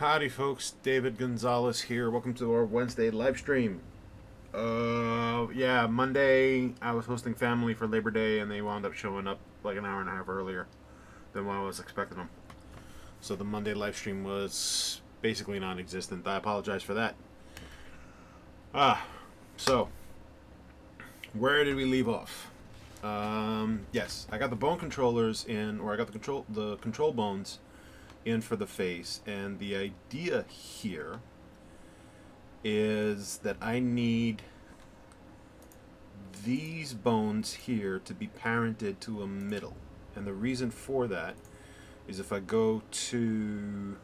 Howdy folks, David Gonzalez here. Welcome to our Wednesday live stream. Yeah, Monday I was hosting family for Labor Day and they wound up showing up like an hour and a half earlier than what I was expecting them. So the Monday live stream was basically non-existent. I apologize for that. So where did we leave off? Yes, I got the bone controllers in, or I got the control bones in for the face, and the idea here is that I need these bones here to be parented to a middle, and the reason for that is if I go to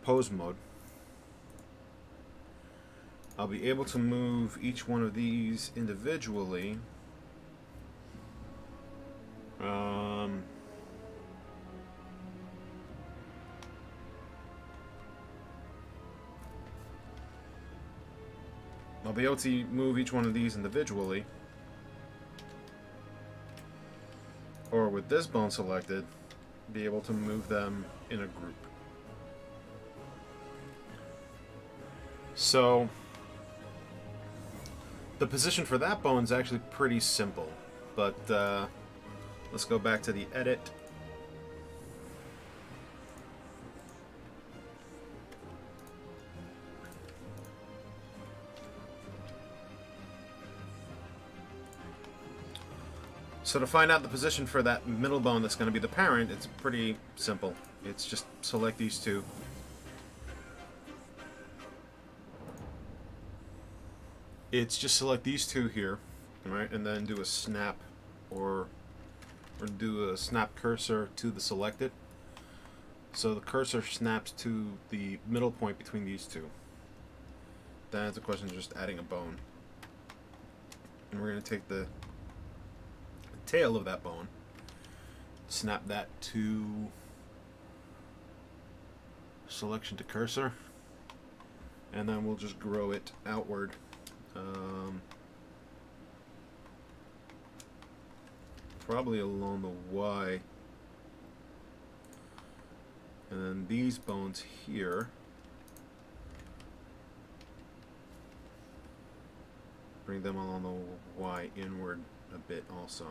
pose mode, I'll be able to move each one of these individually. I'll be able to move each one of these individually, or with this bone selected, be able to move them in a group. So the position for that bone is actually pretty simple, but let's go back to the edit. So to find out the position for that middle bone that's going to be the parent, it's pretty simple. It's just select these two. It's just select these two here, right, and then do a snap or do a snap cursor to the selected. So the cursor snaps to the middle point between these two. Then it's a question of just adding a bone. And we're going to take the tail of that bone, snap that to selection to cursor, and then we'll just grow it outward. Probably along the Y, and then these bones here bring them along the Y inward a bit also.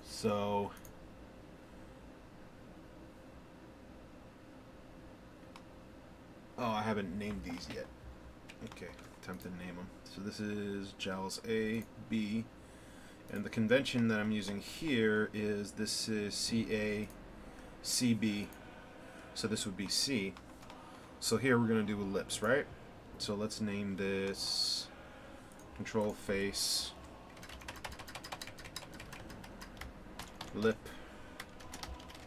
So I haven't named these yet. Okay, time to name them. So this is jowls A, B, and the convention that I'm using here is this is CA, CB, so this would be C. So here we're going to do lips, right? So let's name this control face, lip,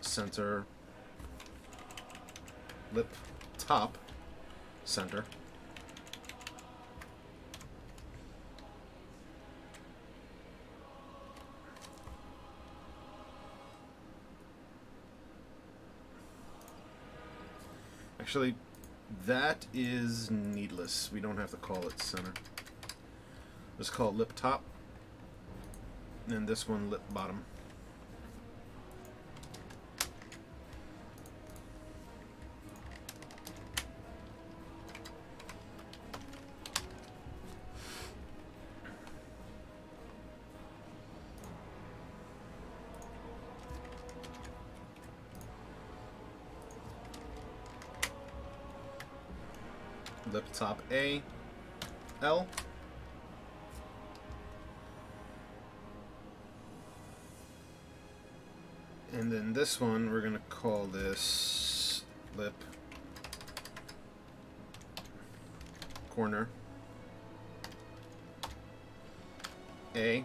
center, lip, top, center. Actually, that is needless. We don't have to call it center. Let's call it lip top, and this one lip bottom. Lip top A, L. And then this one, we're going to call this lip corner A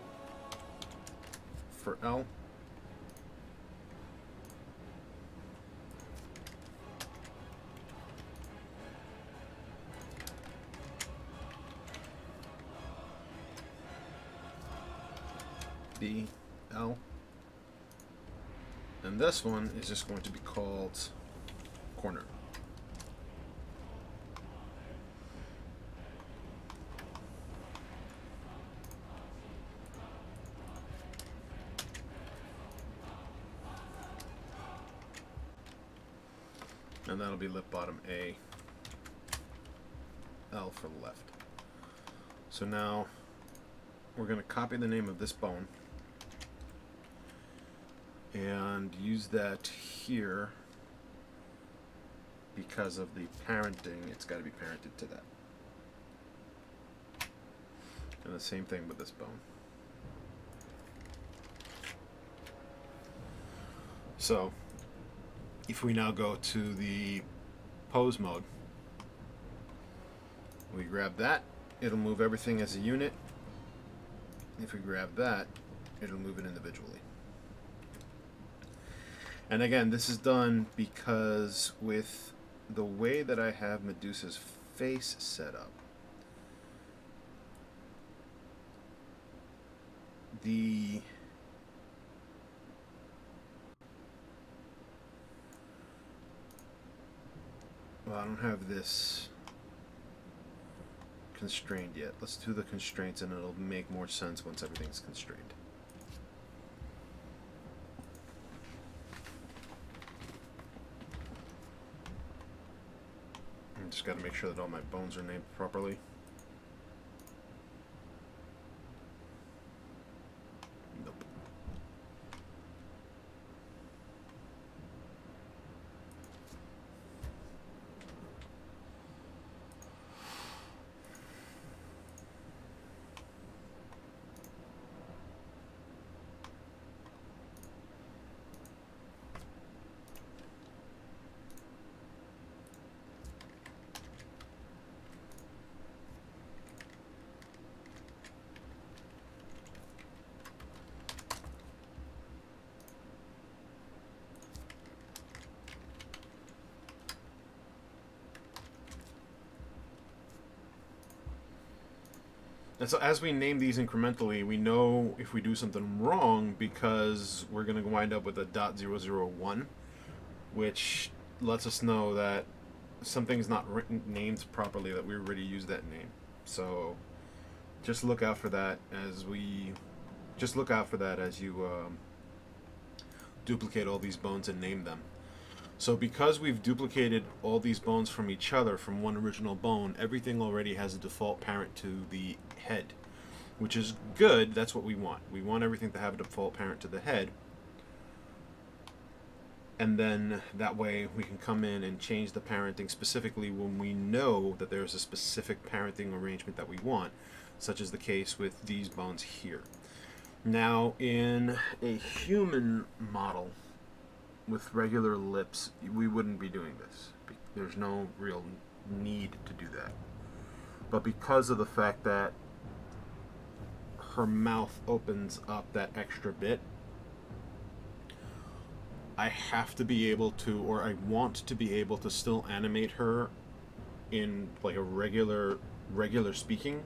for L. B, L. And this one is just going to be called corner. And that'll be lip bottom A, L for the left. So now we're going to copy the name of this bone and use that here because of the parenting. It's got to be parented to that. And the same thing with this bone. So if we now go to the pose mode, we grab that, it'll move everything as a unit. If we grab that, it'll move it individually. And again, this is done because with the way that I have Medusa's face set up, well, I don't have this constrained yet. Let's do the constraints and it'll make more sense once everything's constrained. I just got to make sure that all my bones are named properly. Nope. And so as we name these incrementally, we know if we do something wrong because we're going to wind up with a .001, which lets us know that something's not written, named properly, that we already used that name. So just look out for that as you duplicate all these bones and name them. So because we've duplicated all these bones from each other from one original bone, everything already has a default parent to the head, which is good. That's what we want. We want everything to have a default parent to the head. And then that way we can come in and change the parenting specifically when we know that there's a specific parenting arrangement that we want, such as the case with these bones here. Now, in a human model with regular lips, we wouldn't be doing this. There's no real need to do that. But because of the fact that her mouth opens up that extra bit, I have to be able to, or I want to be able to still animate her in like a regular speaking,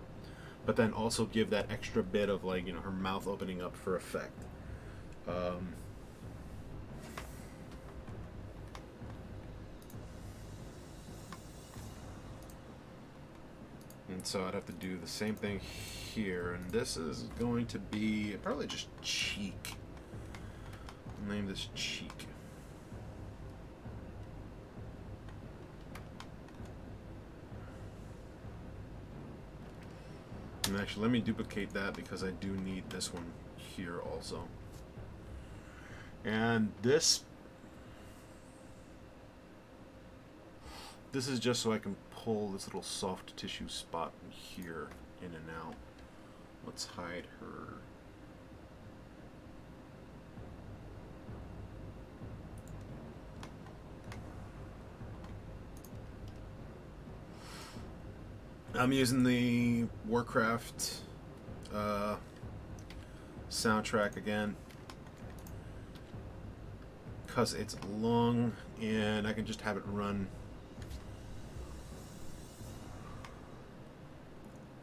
but then also give that extra bit of, like, you know, her mouth opening up for effect. And so I'd have to do the same thing here, and this is going to be probably just cheek. I'll name this cheek. And actually, let me duplicate that because I do need this one here also. And this is just so I can pull this little soft tissue spot here in and out. Let's hide her. I'm using the Warcraft soundtrack again because it's long and I can just have it run.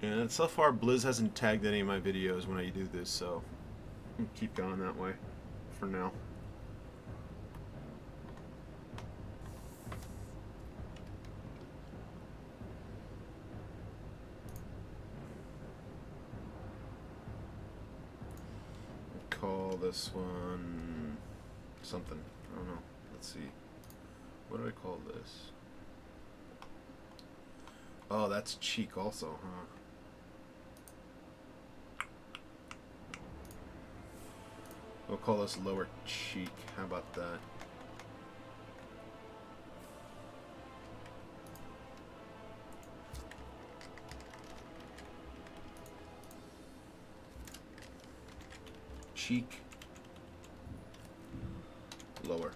And so far, Blizz hasn't tagged any of my videos when I do this, so I'll keep going that way for now. Call this one something. I don't know. Let's see. What do I call this? Oh, that's cheek also, huh? We'll call this lower cheek. How about that? Cheek. Lower.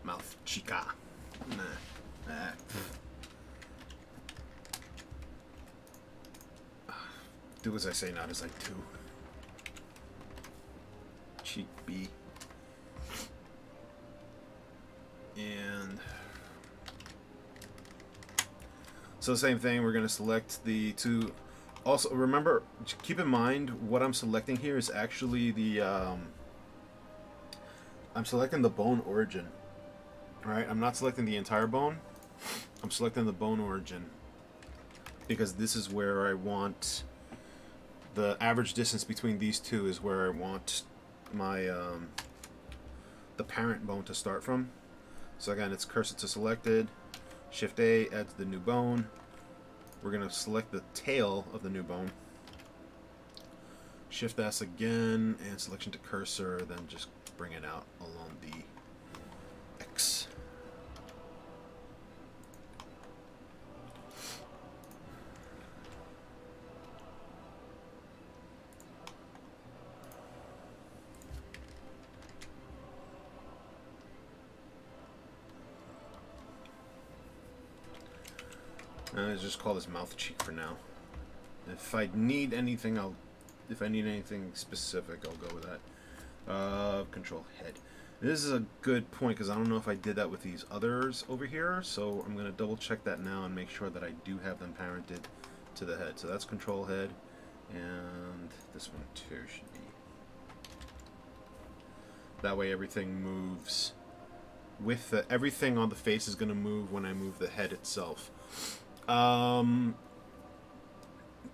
Mouth. Chica. Nah. Do as I say, not as I do. Cheek B. And so same thing, we're going to select the two. Also, remember, keep in mind what I'm selecting here is actually the I'm selecting the bone origin. Alright, I'm not selecting the entire bone. I'm selecting the bone origin because this is where I want the average distance between these two is where I want my the parent bone to start from. So again, it's cursor to selected, Shift A adds the new bone. We're going to select the tail of the new bone. Shift S again and selection to cursor, then just bring it out along the X. Let's just call this mouth cheek for now. If I need anything, if I need anything specific, I'll go with that. Control head. This is a good point because I don't know if I did that with these others over here, so I'm going to double check that now and make sure that I do have them parented to the head. So that's control head, and this one too should be. That way everything moves with the, everything on the face is going to move when I move the head itself.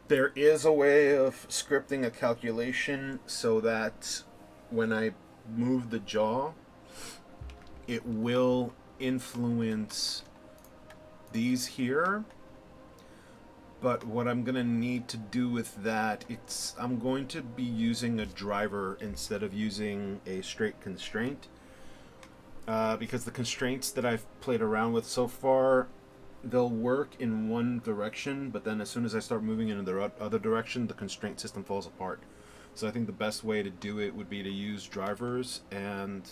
There is a way of scripting a calculation so that when I move the jaw, it will influence these here. But what I'm going to need to do with that, I'm going to be using a driver instead of using a straight constraint. Because the constraints that I've played around with so far, they'll work in one direction, but then as soon as I start moving in the other direction, the constraint system falls apart. So I think the best way to do it would be to use drivers and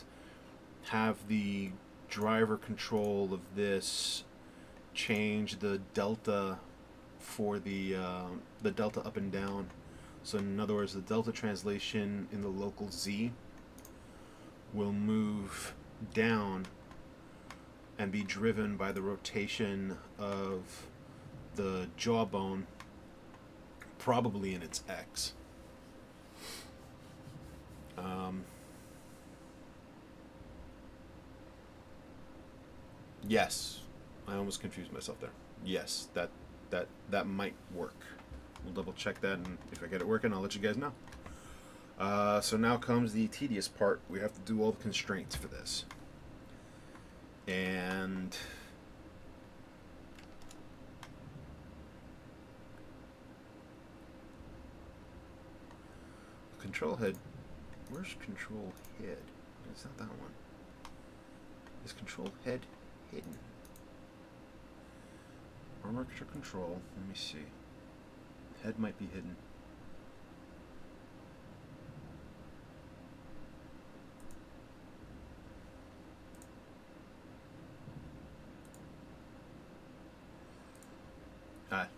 have the driver control of this change the delta for the delta up and down. So in other words, the delta translation in the local Z will move down and be driven by the rotation of the jawbone, probably in its X. Yes, I almost confused myself there. Yes, that might work. We'll double check that, and if I get it working, I'll let you guys know. So now comes the tedious part. We have to do all the constraints for this. And control head. Where's control head? It's not that one. Is control head hidden? Armature control. Let me see. Head might be hidden.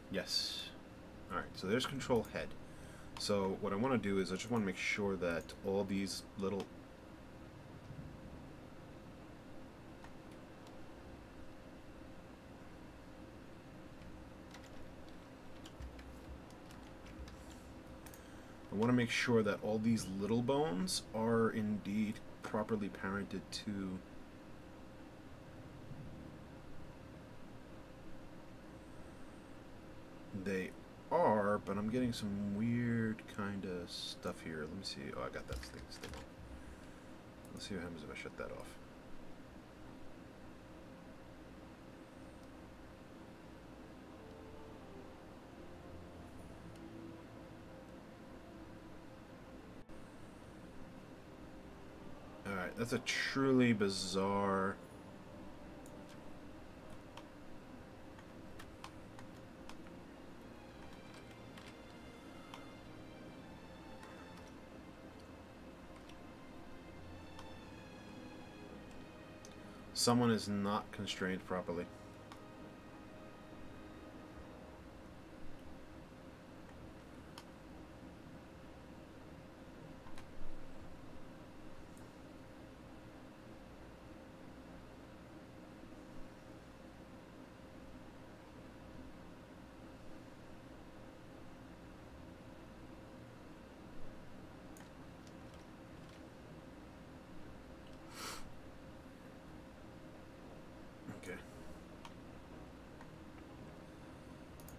Yes. Alright, so there's control head. So what I want to do is I just want to make sure that all these little bones are indeed properly parented to they are, but I'm getting some weird kind of stuff here. Let me see. Oh, I got that thing still on. Let's see what happens if I shut that off. Alright, that's a truly bizarre... Someone is not constrained properly.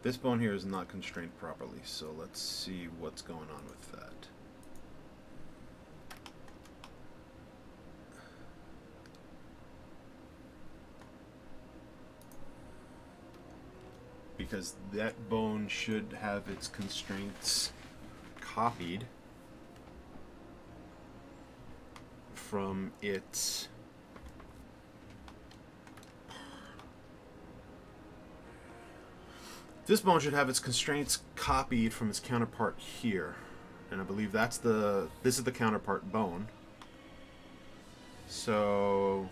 This bone here is not constrained properly, so let's see what's going on with that. Because that bone should have its constraints copied from its This bone should have its constraints copied from its counterpart here. And I believe this is the counterpart bone. So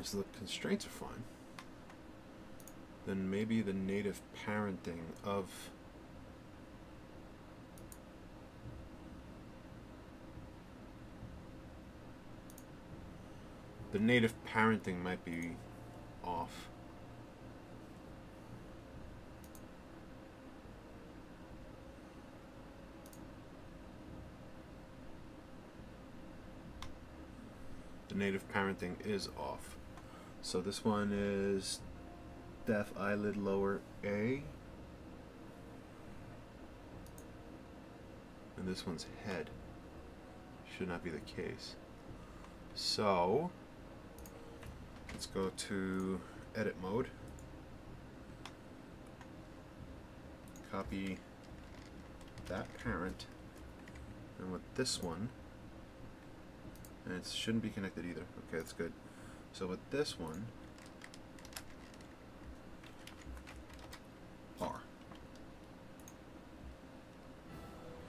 so the constraints are fine. Then maybe the native parenting of might be off. The native parenting is off. So this one is deaf eyelid lower A. And this one's head. Should not be the case. So let's go to edit mode. Copy that parent. And with this one, and it shouldn't be connected either. Okay, that's good. So with this one, R.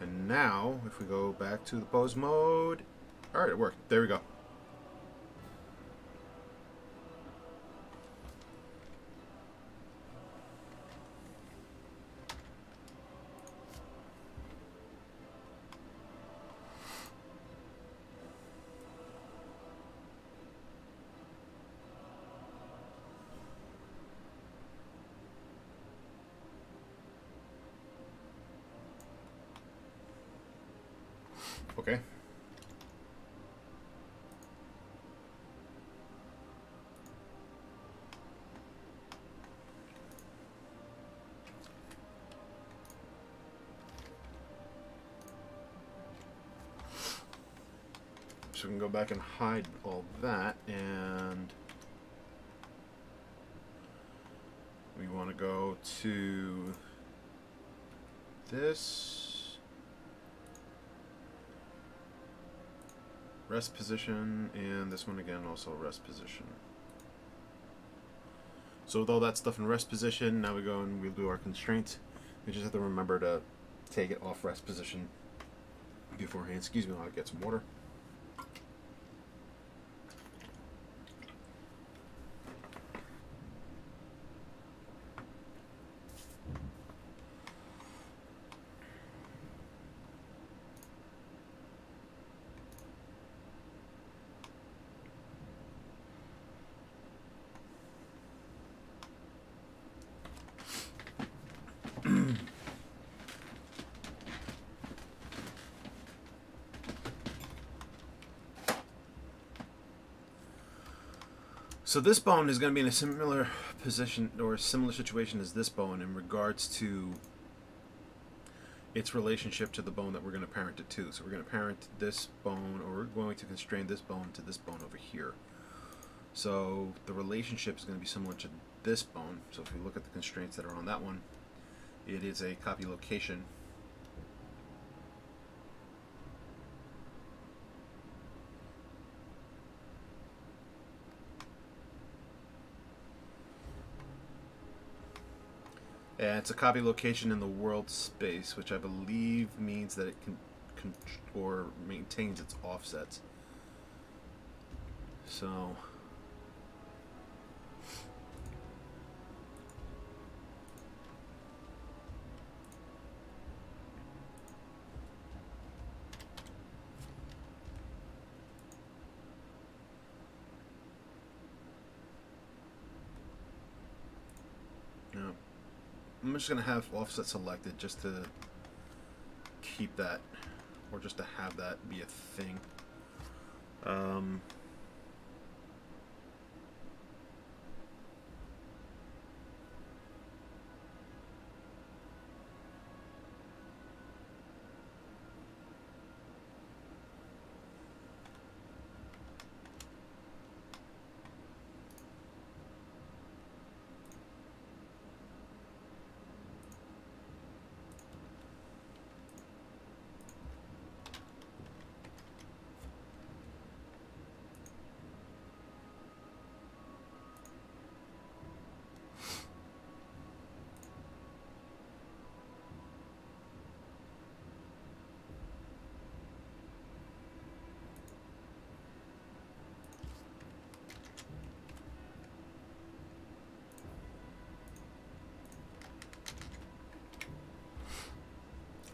And now, if we go back to the pose mode, alright, it worked. There we go. Okay. So we can go back and hide all that, and we want to go to this. rest position, and this one again also rest position. So with all that stuff in rest position, now we go and we'll do our constraints. We just have to remember to take it off rest position beforehand. Excuse me while I get some water. So this bone is going to be in a similar position or a similar situation as this bone in regards to its relationship to the bone that we're going to parent it to. So we're going to parent this bone, or we're going to constrain this bone to this bone over here. So the relationship is going to be similar to this bone. So if we look at the constraints that are on that one, it is a copy location. And it's a copy location in the world space, which I believe means that it can or maintains its offsets. So yeah. I'm just going to have offset selected just to keep that, or just to have that be a thing.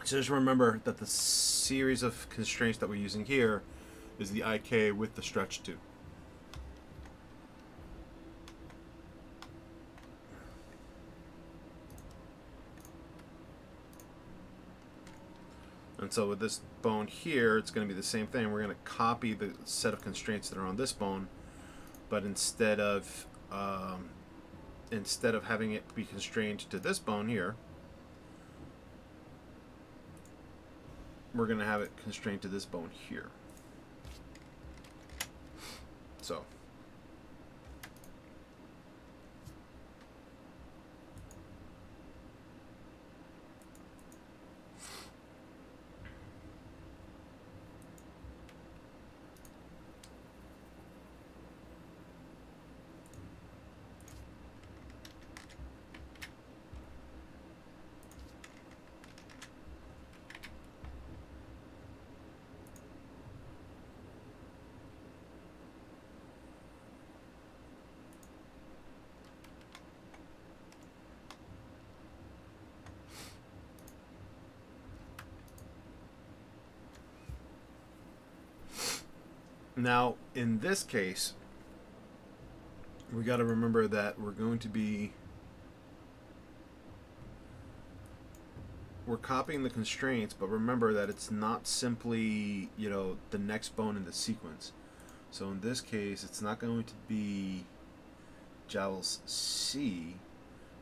So just remember that the series of constraints that we're using here is the IK with the stretch 2. And so with this bone here, it's going to be the same thing. We're going to copy the set of constraints that are on this bone, but instead of having it be constrained to this bone here, we're going to have it constrained to this bone here. So now, in this case, we got to remember that we're copying the constraints, but remember that it's not simply, the next bone in the sequence. So in this case, it's not going to be jowls C,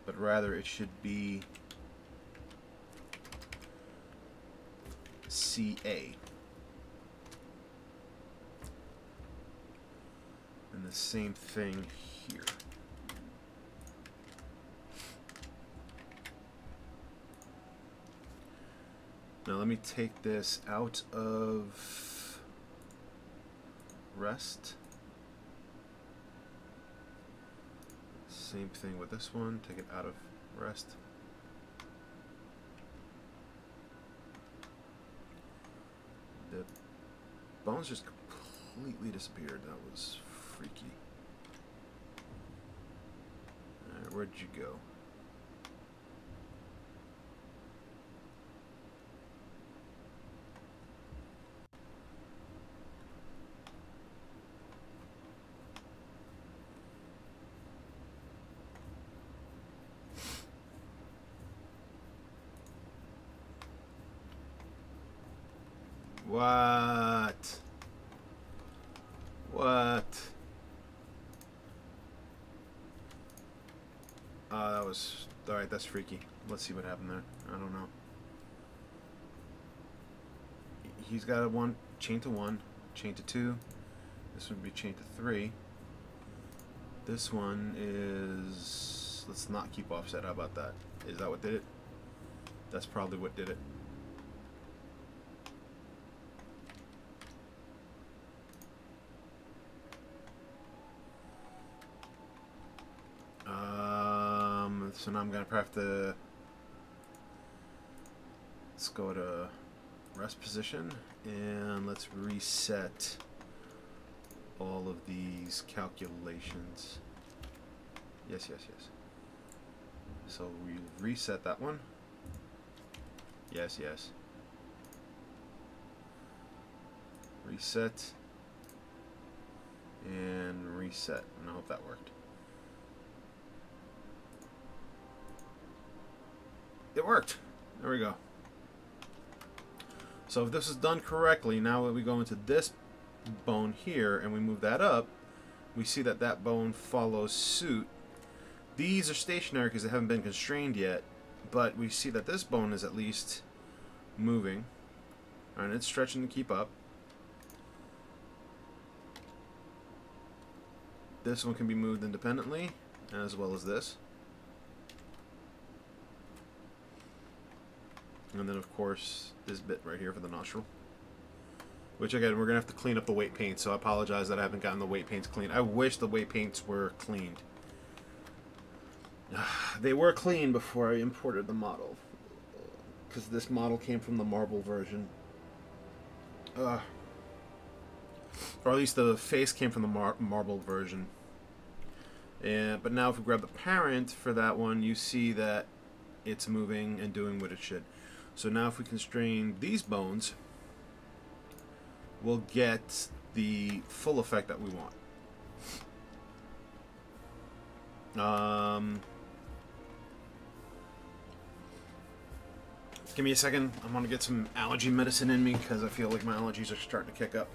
but rather it should be CA. And the same thing here. Now let me take this out of rest. Same thing with this one. Take it out of rest. The bones just completely disappeared. That was freaky. Alright, where'd you go? What? What? Oh, that was... Alright, that's freaky. Let's see what happened there. I don't know. He's got a one, chain to 1, chain to 2. This would be chain to 3. This one is... Let's not keep offset. How about that? Is that what did it? That's probably what did it. So now I'm gonna have to, let's go to rest position and let's reset all of these calculations. Yes. So we reset that one. Yes. Reset and reset, and I hope that worked. It worked. There we go. So if this is done correctly, now that we go into this bone here and we move that up, we see that that bone follows suit. These are stationary because they haven't been constrained yet, but we see that this bone is at least moving. And it's stretching to keep up. This one can be moved independently, as well as this. And then, of course, this bit right here for the nostril. Which, again, we're going to have to clean up the weight paint, so I apologize that I haven't gotten the weight paints cleaned. I wish the weight paints were cleaned. They were clean before I imported the model. Because this model came from the marble version. Or at least the face came from the marble version. But now if we grab the parent for that one, you see that it's moving and doing what it should. So now if we constrain these bones, we'll get the full effect that we want. Give me a second. I'm going to get some allergy medicine in me because I feel like my allergies are starting to kick up.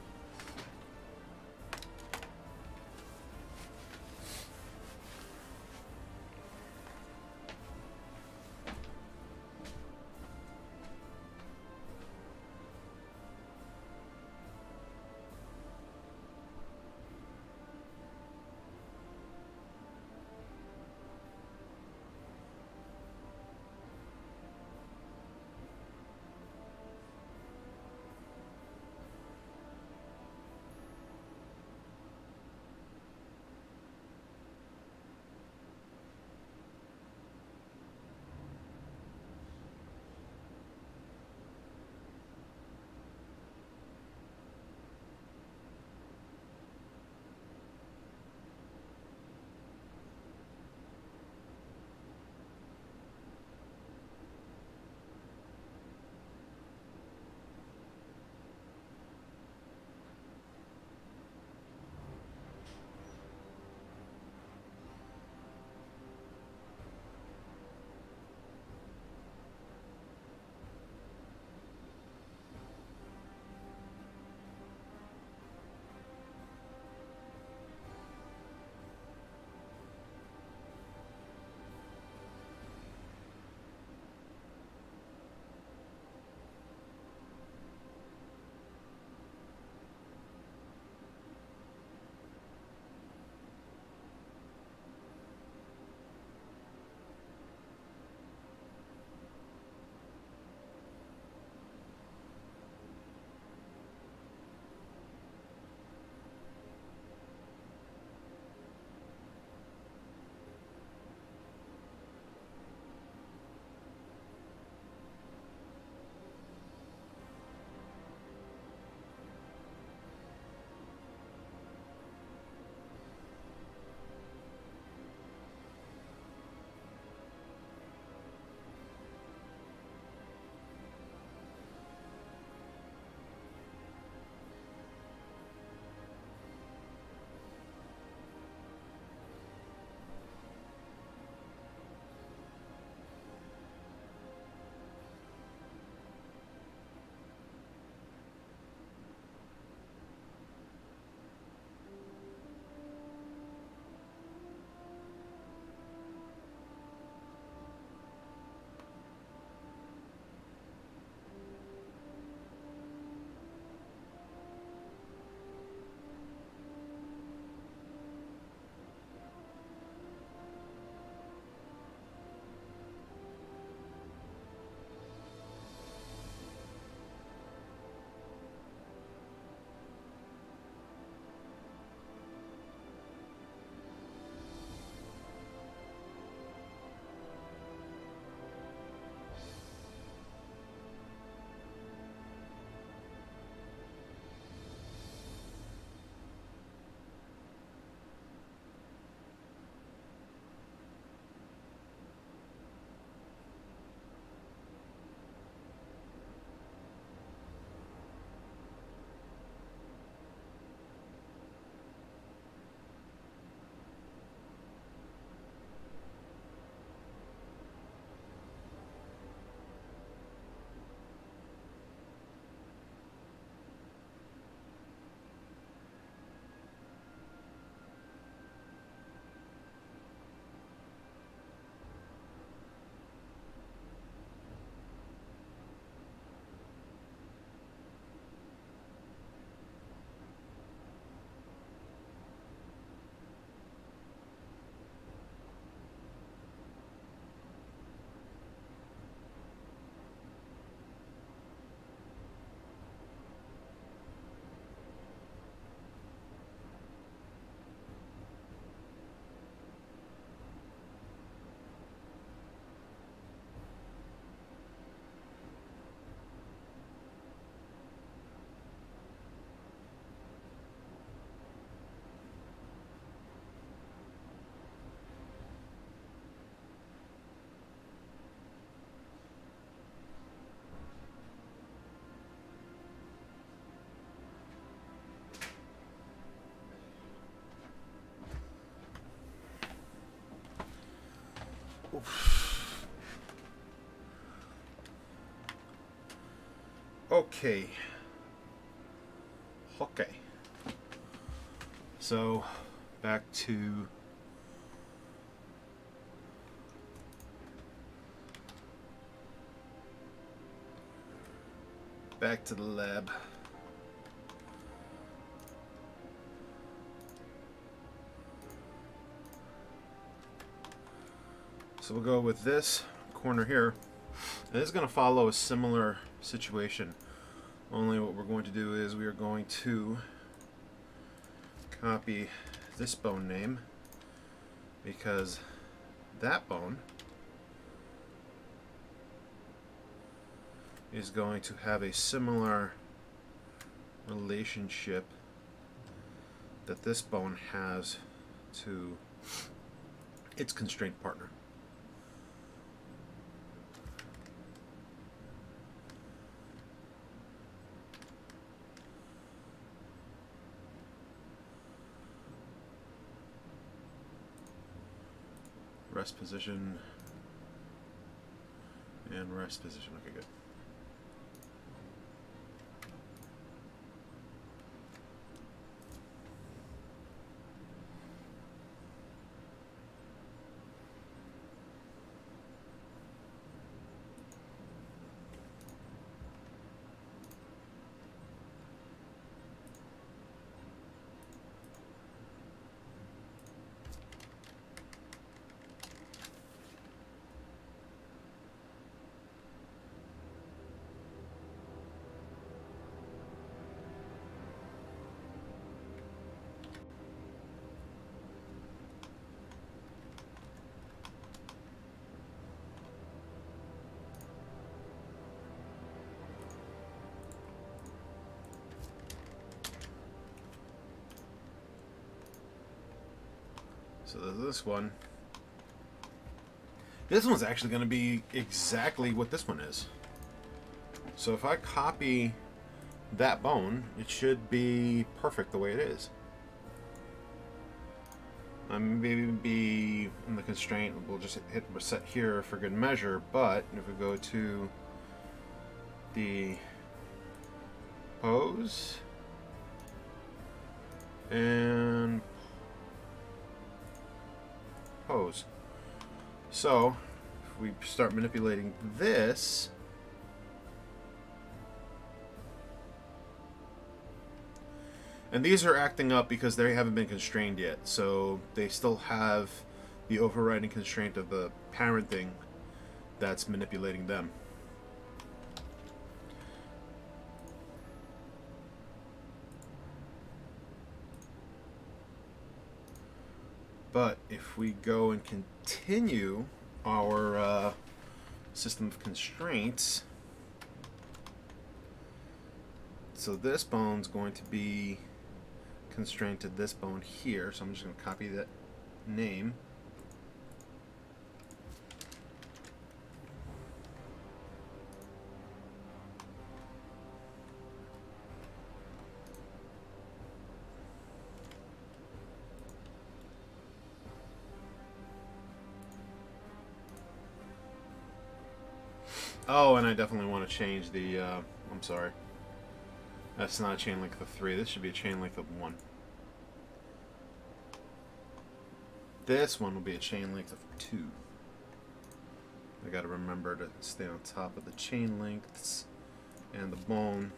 Okay. Okay. So, back to the lab. So we'll go with this corner here. And this is going to follow a similar situation. Only what we're going to do is we are going to copy this bone name, because that bone is going to have a similar relationship that this bone has to its constraint partner. Rest position and rest position. Okay, good. So there's this one. This one's actually going to be exactly what this one is. So if I copy that bone, it should be perfect the way it is. Maybe in the constraint, we'll just hit reset here for good measure, but if we go to the pose and pose. So if we start manipulating this, and these are acting up because they haven't been constrained yet, so they still have the overriding constraint of the parenting that's manipulating them. But if we go and continue our system of constraints, so this bone's going to be constrained to this bone here, so I'm just going to copy that name. Oh, and I definitely want to change the, I'm sorry. That's not a chain length of 3. This should be a chain length of 1. This one will be a chain length of 2. I gotta remember to stay on top of the chain lengths and the bone.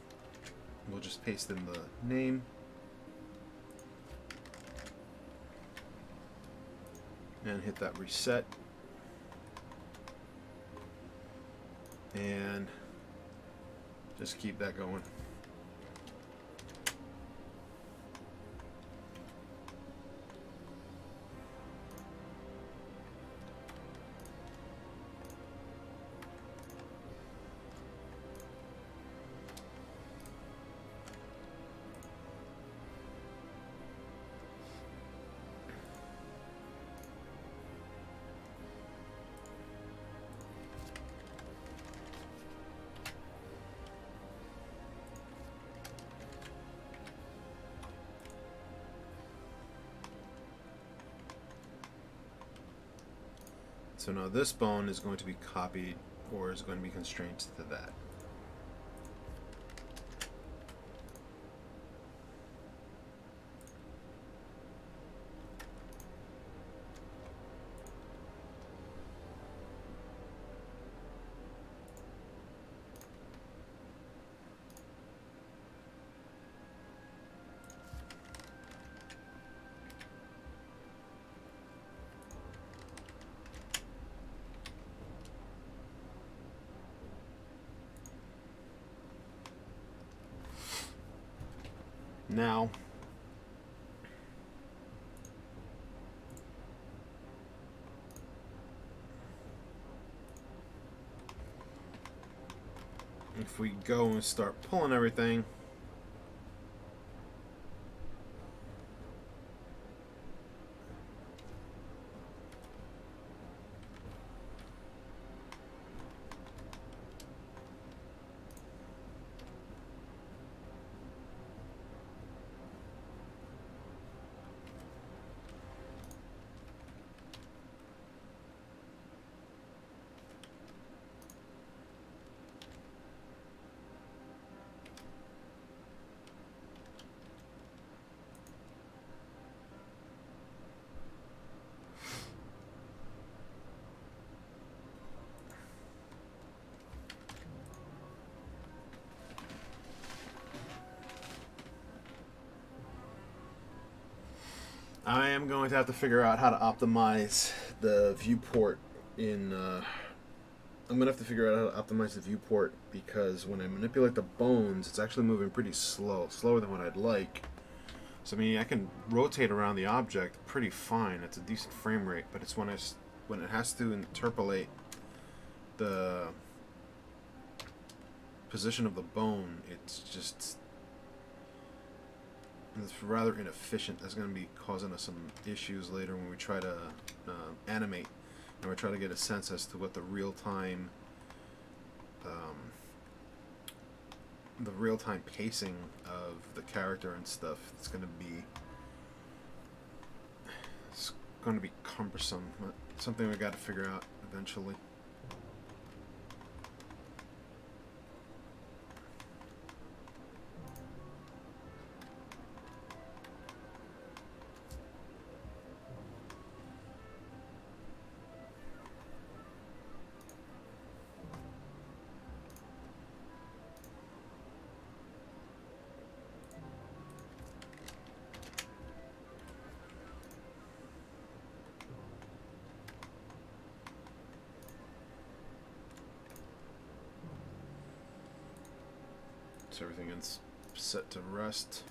We'll just paste in the name. And hit that reset. And just keep that going. So now this bone is going to be copied, or is going to be constrained to that. Now, if we go and start pulling everything, I am going to have to figure out how to optimize the viewport in... I'm going to have to figure out how to optimize the viewport, because when I manipulate the bones, it's actually moving pretty slow. Slower than what I'd like. So, I mean, I can rotate around the object pretty fine. It's a decent frame rate, but it's when it has to interpolate the position of the bone, it's just... it's rather inefficient. That's going to be causing us some issues later when we try to animate, and we try to get a sense as to what the real-time pacing of the character and stuff. It's going to be cumbersome. Something we got to figure out eventually. So everything is set to rest.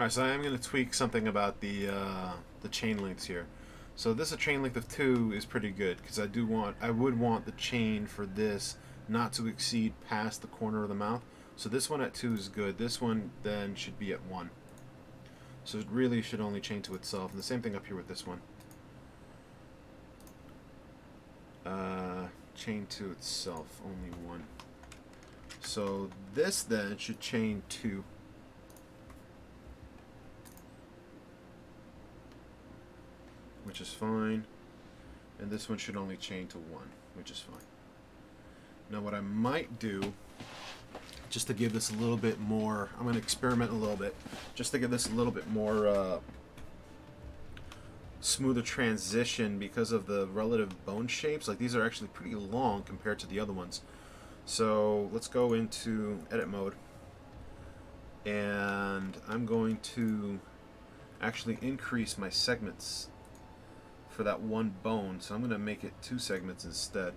Alright, so I am going to tweak something about the chain lengths here. So this a chain length of 2 is pretty good because I would want the chain for this not to exceed past the corner of the mouth. So this one at 2 is good. This one then should be at 1. So it really should only chain to itself. And the same thing up here with this one. Chain to itself, only 1. So this then should chain 2. Which is fine. And this one should only chain to 1, which is fine. Now what I might do, just to give this a little bit more, I'm going to experiment a little bit, just to give this a little bit more smoother transition because of the relative bone shapes. Like these are actually pretty long compared to the other ones. So let's go into edit mode, and I'm going to actually increase my segments for that one bone. So I'm going to make it 2 segments instead.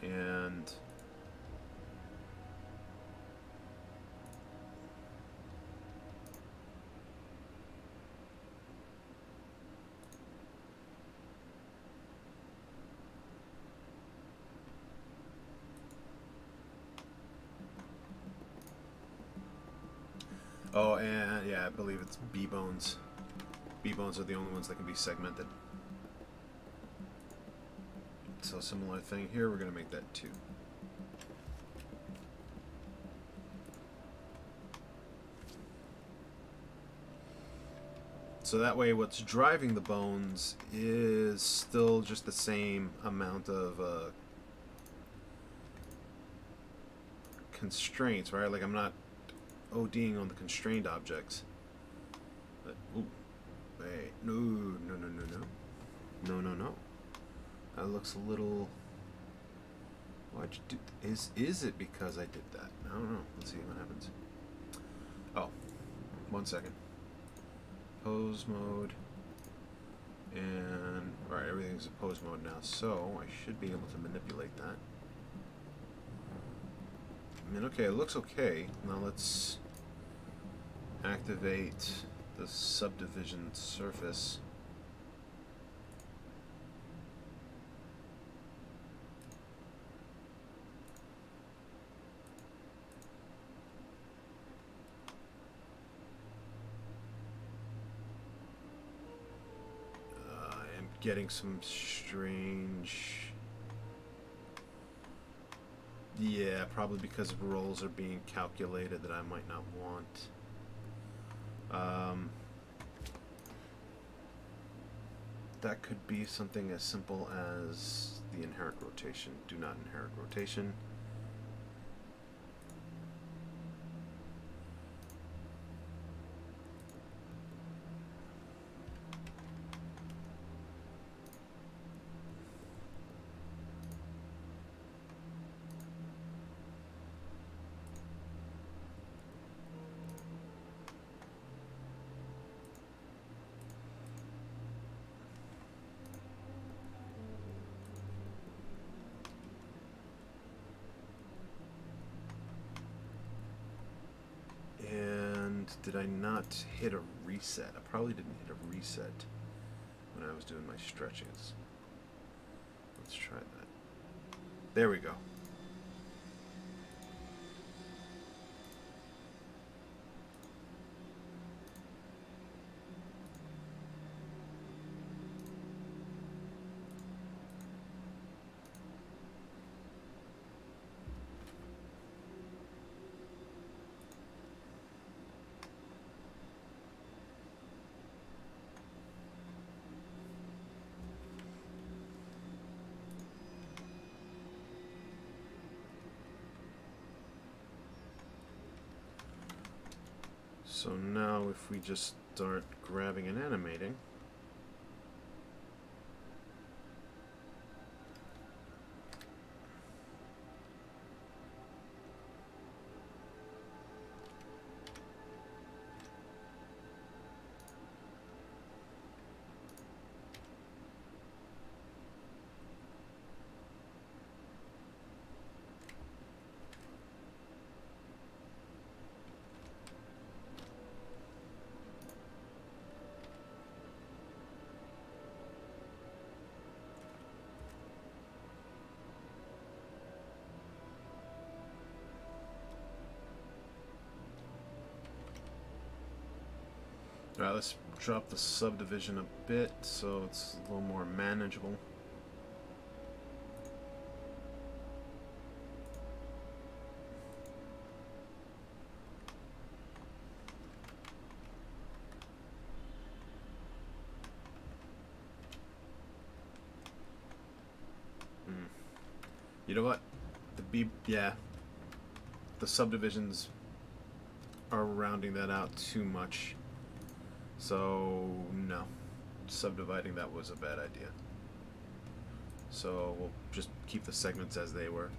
And oh, and yeah, I believe it's B bones. B bones are the only ones that can be segmented. So similar thing here, we're going to make that 2. So that way what's driving the bones is still just the same amount of constraints, right? Like I'm not ODing on the constrained objects. But, ooh, wait, no. That looks a little. Why'd you do? Is it because I did that? I don't know. Let's see what happens. Oh, 1 second. Pose mode, and alright, everything's in pose mode now, so I should be able to manipulate that. I mean, okay, it looks okay. Now let's activate the subdivision surface. Getting some strange. Yeah, probably because rolls are being calculated that I might not want. That could be something as simple as the inherit rotation. Do not inherit rotation. Did I not hit a reset? I probably didn't hit a reset when I was doing my stretches. Let's try that. There we go. So now if we just start grabbing and animating, Alright, let's drop the subdivision a bit so it's a little more manageable. You know what? Yeah. The subdivisions are rounding that out too much. So, no. Subdividing that was a bad idea. So, we'll just keep the segments as they were.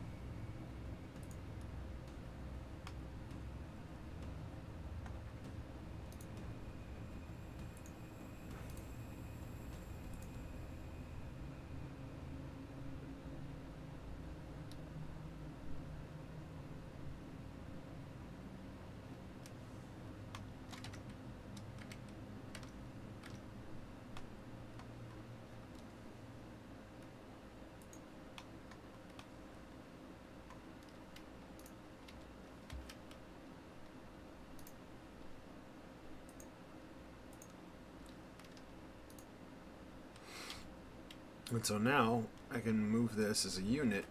And so now I can move this as a unit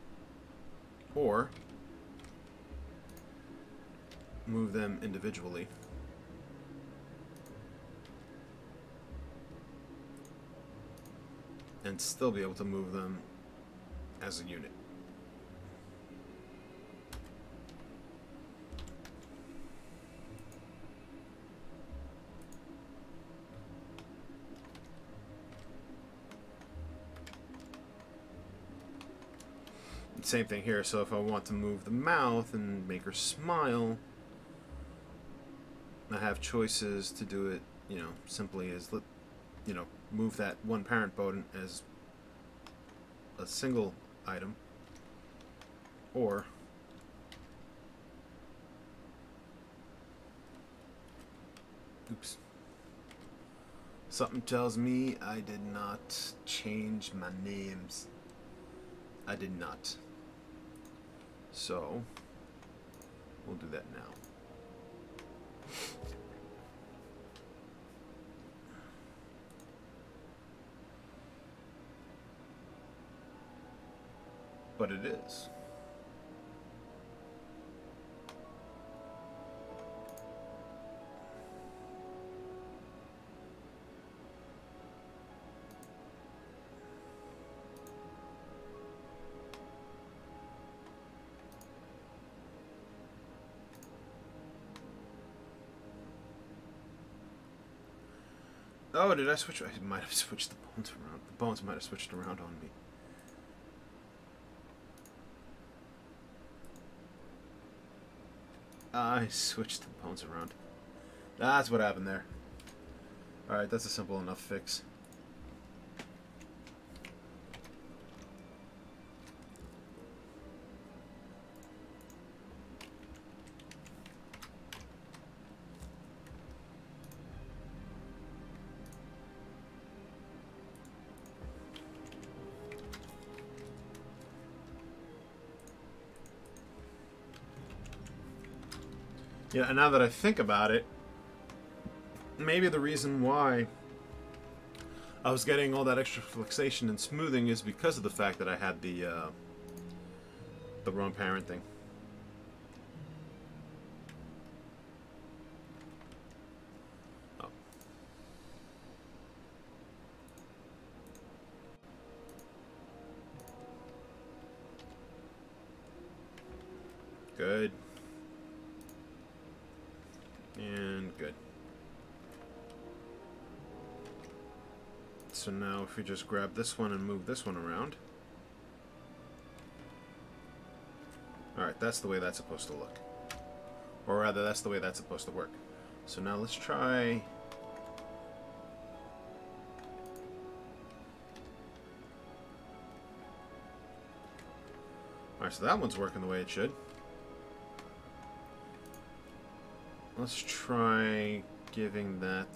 or move them individually. And still be able to move them as a unit. Same thing here, so if I want to move the mouth and make her smile, I have choices to do it, you know, simply as, you know, move that one parent button as a single item, or oops. Something tells me I did not change my names. I did not. So, we'll do that now. But it is. Oh, did I switch? I might have switched the bones around. The bones might have switched around on me. I switched the bones around. That's what happened there. Alright, that's a simple enough fix. Yeah, and now that I think about it, maybe the reason why I was getting all that extra flexation and smoothing is because of the fact that I had the wrong parent thing. Oh. Good. And good. So now if we just grab this one and move this one around. Alright, that's the way that's supposed to look. Or rather, that's the way that's supposed to work. So now let's try... Alright, so that one's working the way it should. Let's try giving that...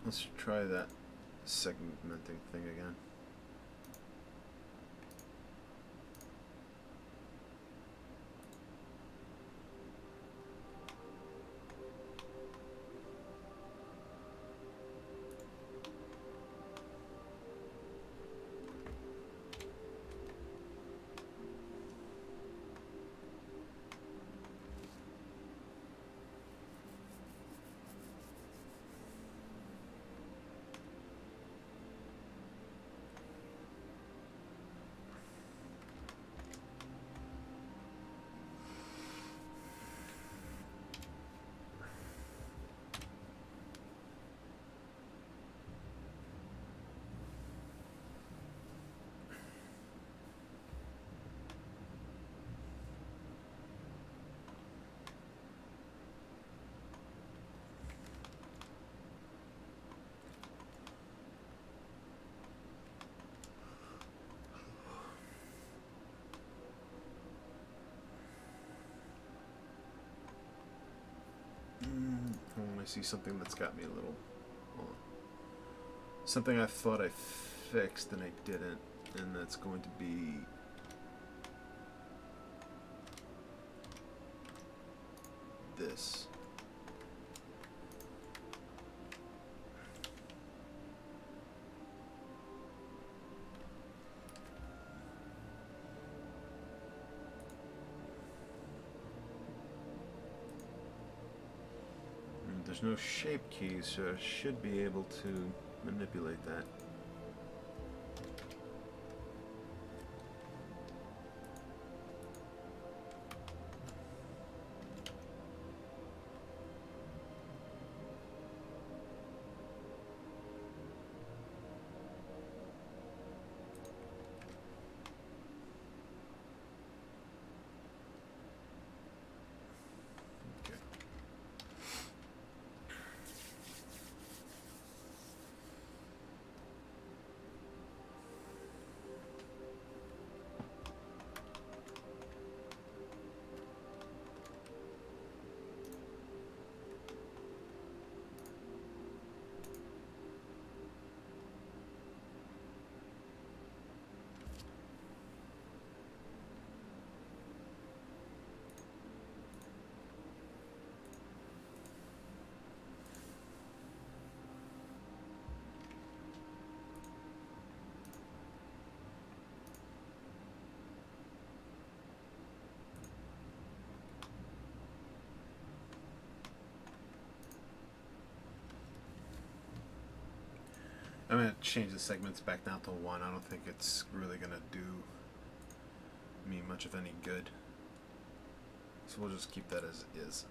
Let's try that segmenting thing again. I see something that's got me a little... Hold on. Something I thought I fixed and I didn't, and that's going to be... this. There's no shape keys, so I should be able to manipulate that. I'm going to change the segments back down to 1. I don't think it's really going to do me much of any good. So we'll just keep that as is.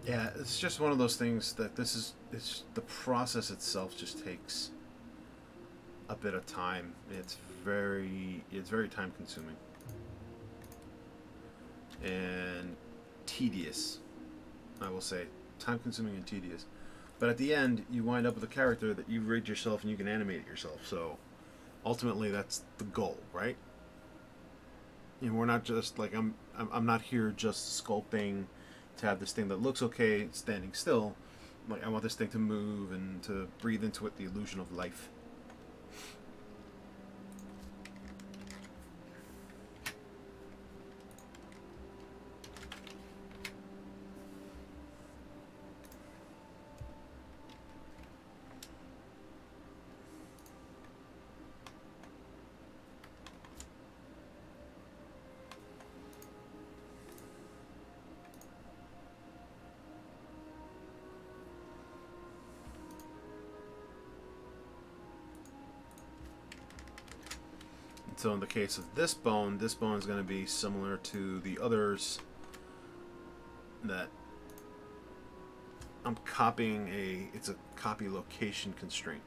Yeah, it's just one of those things that it's the process itself just takes a bit of time. It's very time consuming and tedious, I will say. Time consuming and tedious. But at the end, you wind up with a character that you rigged yourself and you can animate it yourself. So ultimately, that's the goal, right? You know, we're not just like I'm not here just sculpting to have this thing that looks okay standing still. Like, I want this thing to move and to breathe into it the illusion of life. So in the case of this bone is going to be similar to the others that I'm copying it's a copy location constraint.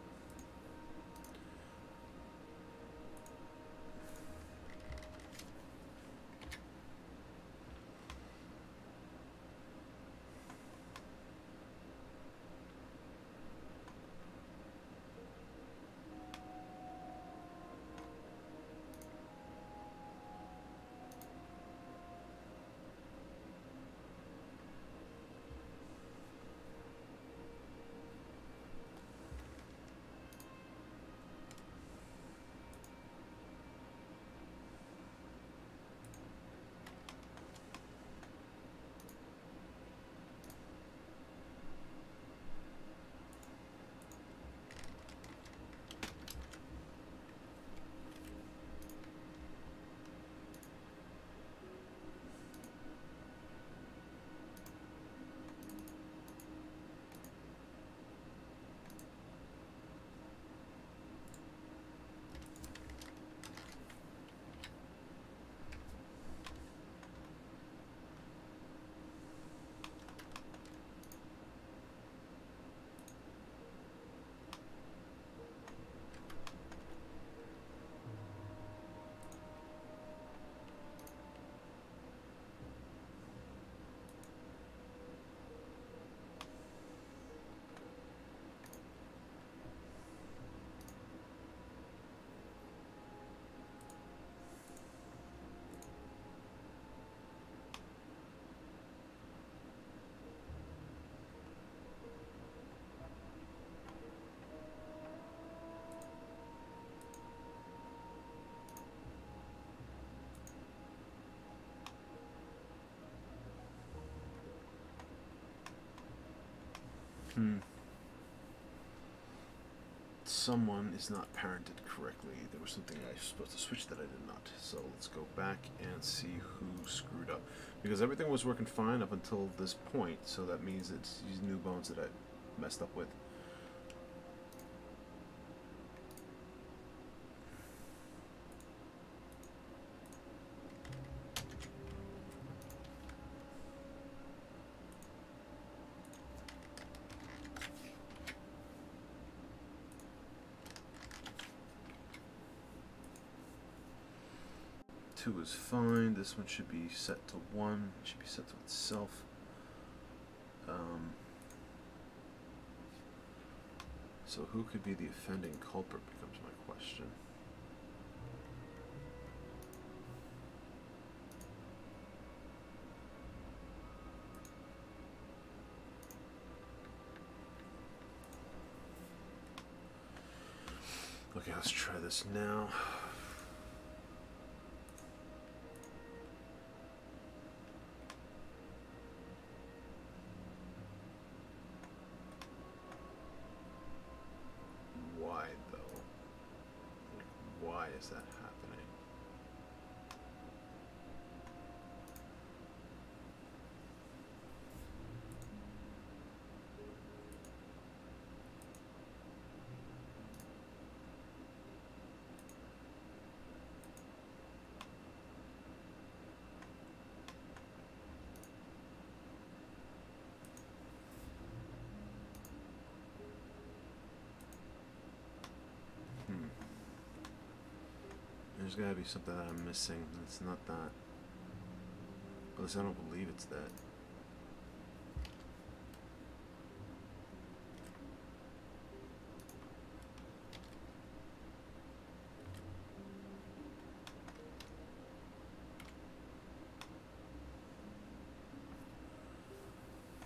Someone is not parented correctly. There was something I was supposed to switch that I did not. So let's go back and see who screwed up. Because everything was working fine up until this point, so that means it's these new bones that I messed up with. Two is fine. This one should be set to 1. It should be set to itself. So who could be the offending culprit becomes my question. Okay, let's try this now. Is that happening? There's gotta be something that I'm missing. It's not that. At least I don't believe it's that.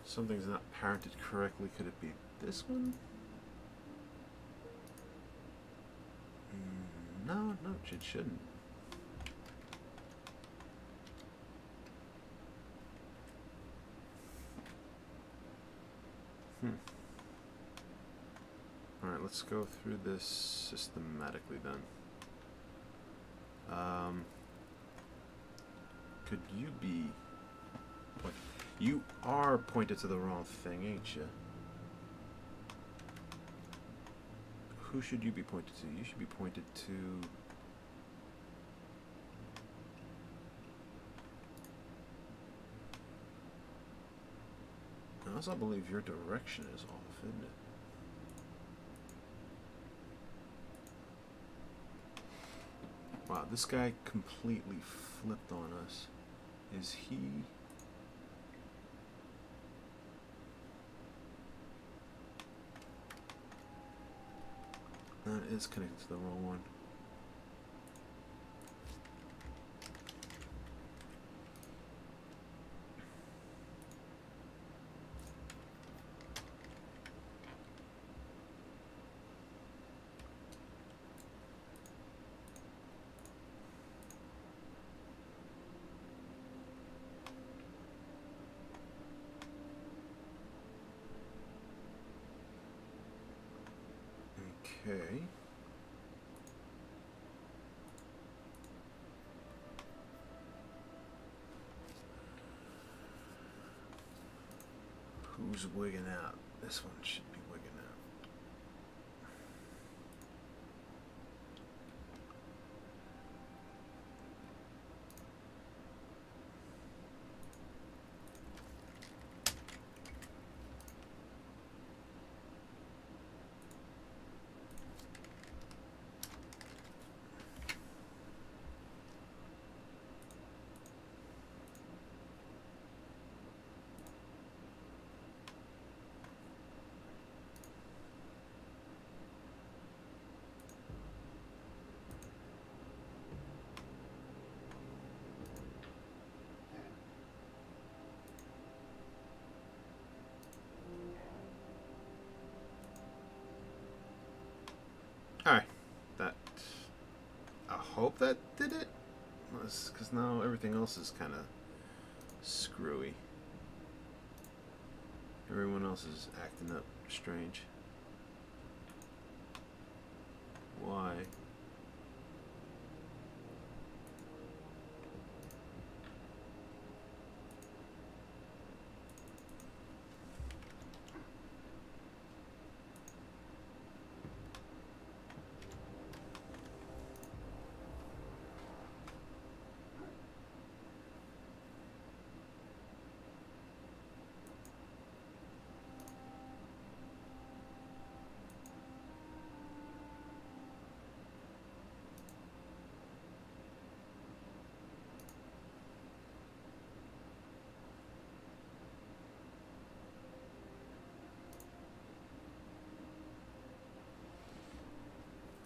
Something's not parented correctly. Could it be this one? No, it shouldn't. Alright, let's go through this systematically then. Could you be... You are pointed to the wrong thing, ain't you? Who should you be pointed to? You should be pointed to... Also, I believe your direction is off, isn't it? Wow, this guy completely flipped on us. Is he... That is connected to the wrong one. Okay. Who's wigging out? This one should be wigging out. Alright. That... I hope that did it. Because now everything else is kind of screwy. Everyone else is acting up strange. Why?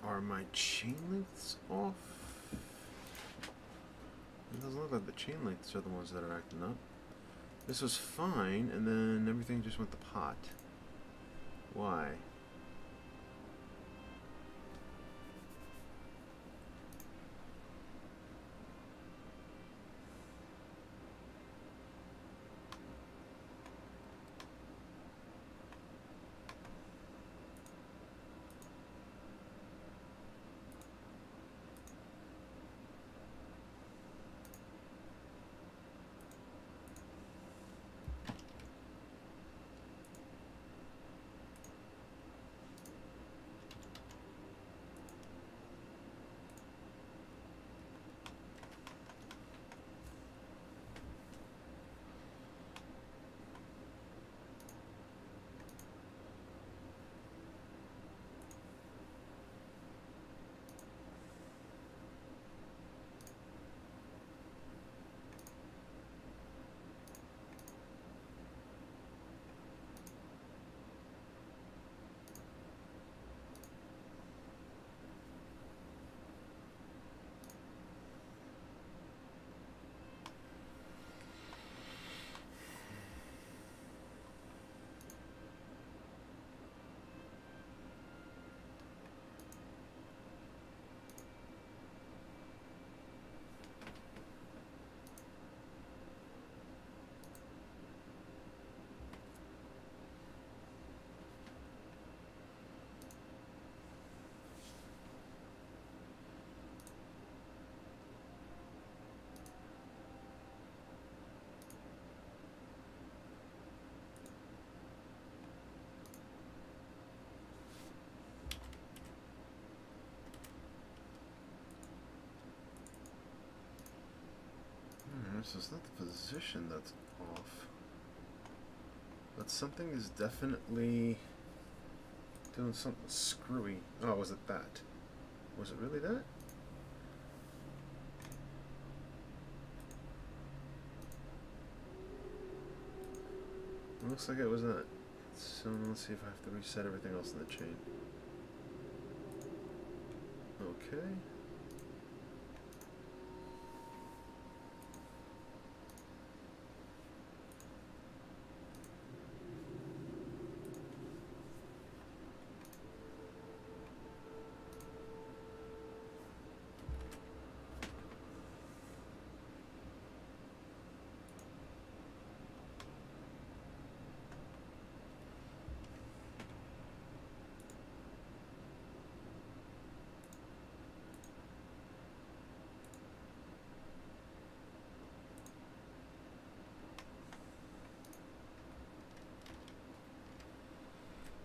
Are my chain lengths off? It doesn't look like the chain lengths are the ones that are acting up. This was fine, and then everything just went to pot. Why? So it's not the position that's off, but But something is definitely doing something screwy. Oh, was it that? Was it really that? It looks like it was that. So let's see if I have to reset everything else in the chain. Okay.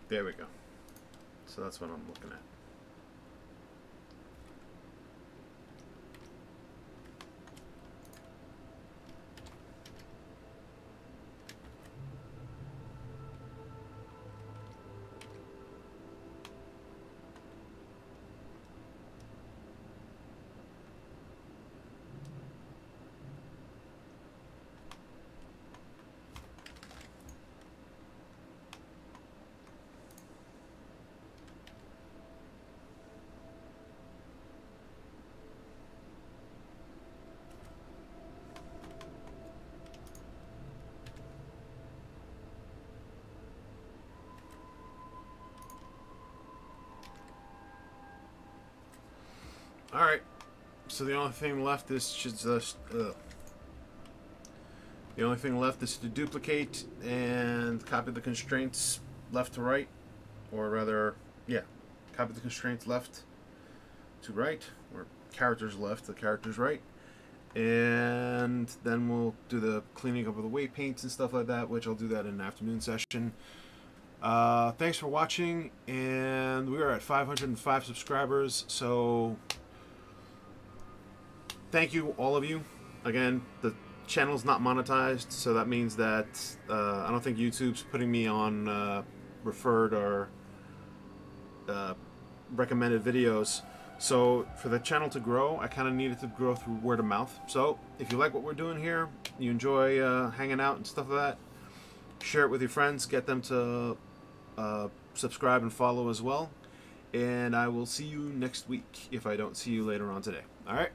There we go. So that's what I'm looking at. All right. So the only thing left is just the only thing left is to duplicate and copy the constraints left to right, or rather, yeah, copy the constraints left to right, or characters left to characters right, and then we'll do the cleaning up of the weight paints and stuff like that, which I'll do that in an afternoon session. Thanks for watching, and we are at 505 subscribers, so thank you, all of you. Again, the channel's not monetized, so that means that I don't think YouTube's putting me on referred or recommended videos. So for the channel to grow, I kind of need it to grow through word of mouth. So if you like what we're doing here, you enjoy hanging out and stuff like that, share it with your friends, get them to subscribe and follow as well. And I will see you next week if I don't see you later on today. All right?